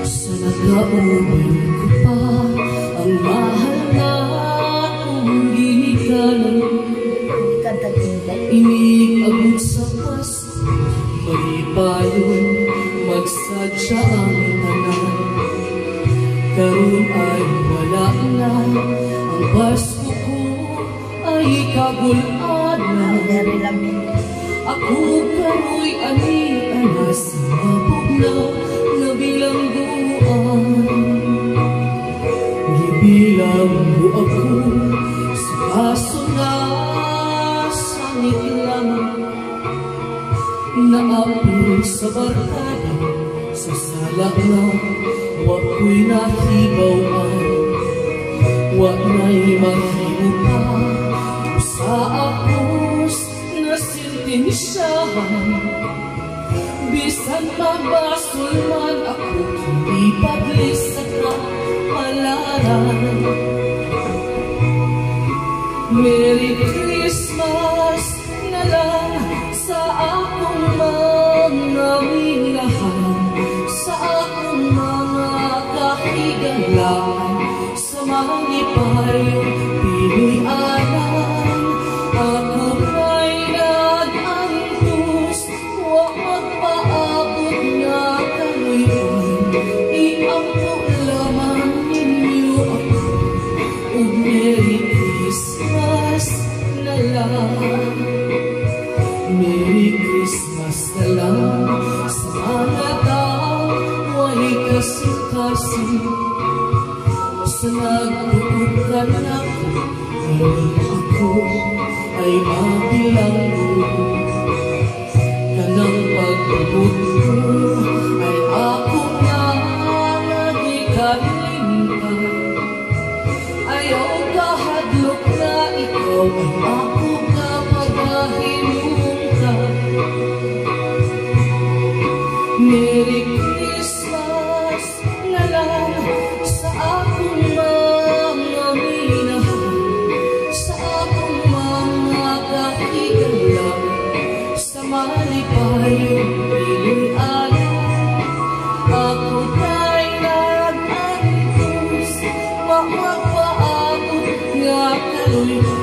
Sa nag-aubay ko pa ang mahal na akong ginikanan. Iniabot sa pasto, mali pa yun, magsadya ang tanan. Karoon ay wala na, ang pasto ko ay kagul-anan. Ako karo'y ani-anas sa mabugnaw na bilangguan. Gibilang mo ako sa kaso na sangit lamang. Naapil sa barkada, sa sala na wako'y nahibawan. Wak na'y mahimo pa sa akos na sintensyahan. Bisan mabasol man ako, hindi paglis sa kapalaran. Merry Christmas na lang sa akong mga minahan, sa akong mga kahigalaan, sa mga ipayong Pinoy-anan. Ako ay nag-antos, huwag magpaabot na kaluyan. Iampo lamang ninyo ako, o Merry Christmas na lang. Merry Christmas na lang sa mga tao'y kasing-kasing. Sa nagbubukan ako, ako ay mabilanggo. Kanang pagbubut ko ay ako na nagikalimtan. Ayaw kahadlok na ikaw ay ako kapagahinungkan. Merry Christmas na lang sa akong mga minahan, sa akong mga kahigalan, sa malipayong Pinoy-anan. Ako ta'y nag-antos, magpaabot nga kaluyan.